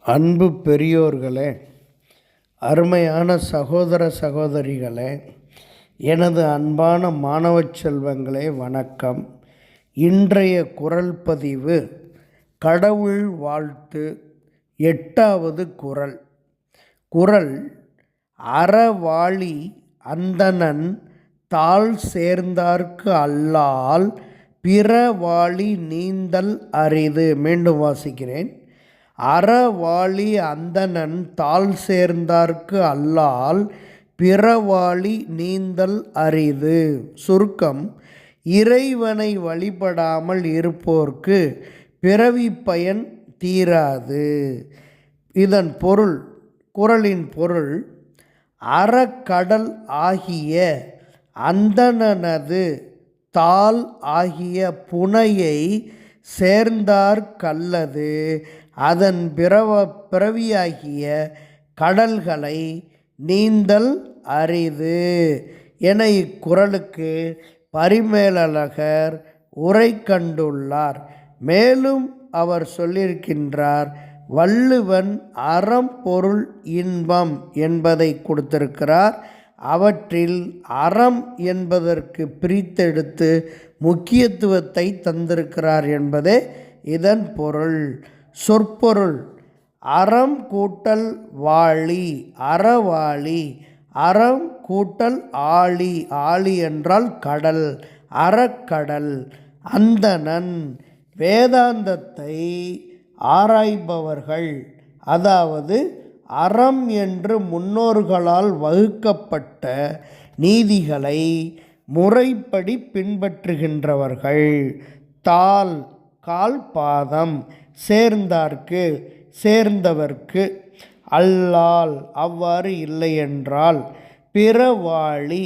அன்பு பெரியோர்களே, அருமையான சகோதர சகோதரிகளே, எனது அன்பான மாணவ செல்வங்களே, வணக்கம். இன்றைய குறள் பதிவு கடவுள் வாழ்த்து 8வது குறள். குறள் அறவாழி அந்தணன் தாழ் சேர்ந்தார்க்கு அல்லால் பிறவாழி நீந்தல் அரிது. மீண்டும் வாசிக்கிறேன். அறவாழி அந்தணன் தாழ் சேர்ந்தார்க்கு அல்லால் பிறவாழி நீந்தல் அரிது. சுருக்கம்: இறைவனை வழிபடாமல் இருப்போர்க்கு பிறவி பயன் தீராது. இதன் பொருள், குறளின் பொருள்: அறக்கடல் ஆகிய அந்தணனது தாள் ஆகிய புனையை சேர்ந்தார்க்கல்லது அதன் பிறவியாகிய கடல்களை நீந்தல் அரிது என இக்குறளுக்கு பரிமேலழகர் உரை கண்டுள்ளார். மேலும் அவர் சொல்லியிருக்கின்றார், வள்ளுவன் அறம் பொருள் இன்பம் என்பதை கொடுத்திருக்கிறார். அவற்றில் அறம் என்பதற்கு பிரித்தெடுத்து முக்கியத்துவத்தை தந்திருக்கிறார் என்பதே இதன் பொருள். சொற்பொருள்: அறம் கூட்டல் வாழி, அறவாழி. அறம் கூட்டல் ஆழி, ஆழி என்றால் கடல், அறக்கடல். அந்தணன் வேதாந்தத்தை ஆராய்பவர்கள், அதாவது அறம் என்று முன்னோர்களால் வகுக்கப்பட்ட நீதிகளை முறைப்படி பின்பற்றுகின்றவர்கள். தாள் கால் பாதம், சேர்ந்தார்க்கு சேர்ந்தவர்க்கு, அல்லால் அவ்வாறு இல்லையென்றால், பிறவாழி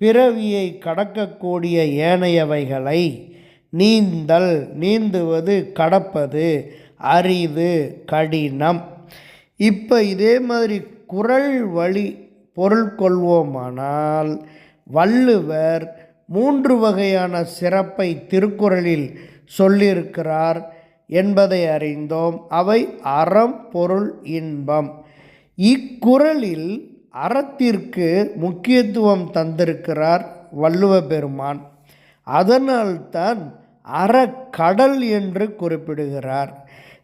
பிறவியை கடக்கக்கூடிய ஏனையவைகளை, நீந்தல் நீந்துவது கடப்பது, அரிது கடினம். இப்போ இதே மாதிரி குறள் வழி பொருள் கொள்வோமானால், வள்ளுவர் 3 வகையான சிறப்பை திருக்குறளில் சொல்லியிருக்கிறார் என்பதை அறிந்தோம். அவை அறம் பொருள் இன்பம். இக்குறளில் அறத்திற்கு முக்கியத்துவம் தந்திருக்கிறார் வள்ளுவ பெருமான். அதனால்தான் அறக்கடல் என்று குறிப்பிடுகிறார்.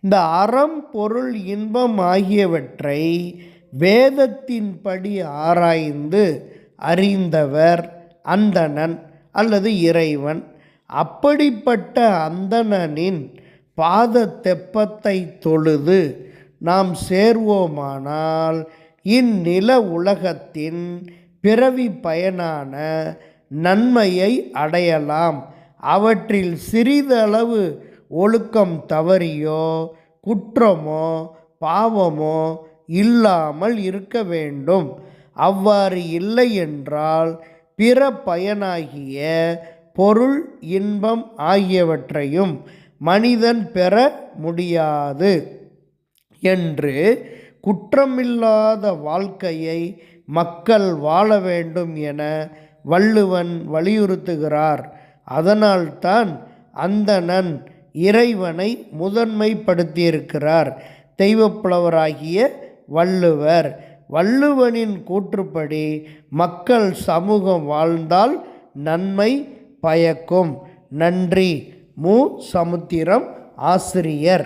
இந்த அறம் பொருள் இன்பம் ஆகியவற்றை வேதத்தின்படி ஆராய்ந்து அறிந்தவர் அந்தணன் அல்லது இறைவன். அப்படிப்பட்ட அந்தணனின் பாத தெப்பத்தை தொழுது நாம் சேர்வோமானால், இந்நில உலகத்தின் பிறவி பயனான நன்மையை அடையலாம். அவற்றில் சிறிதளவு ஒழுக்கம் தவறியோ குற்றமோ பாவமோ இல்லாமல் இருக்க வேண்டும். அவ்வாறு இல்லை என்றால் பிற பயனாகிய பொருள் இன்பம் ஆகியவற்றையும் மனிதன் பெற முடியாது என்று குற்றமில்லாத வாழ்க்கையை மக்கள் வாழ வேண்டும் என வள்ளுவன் வலியுறுத்துகிறார். அதனால்தான் அந்தணன் இறைவனை முதன்மைப்படுத்தியிருக்கிறார் தெய்வப்புலவராகிய வள்ளுவர். வள்ளுவனின் கூற்றுப்படி மக்கள் சமூகம் வாழ்ந்தால் நன்மை பயக்கும். நன்றி. மு. சமுத்திரம், ஆசிரியர்.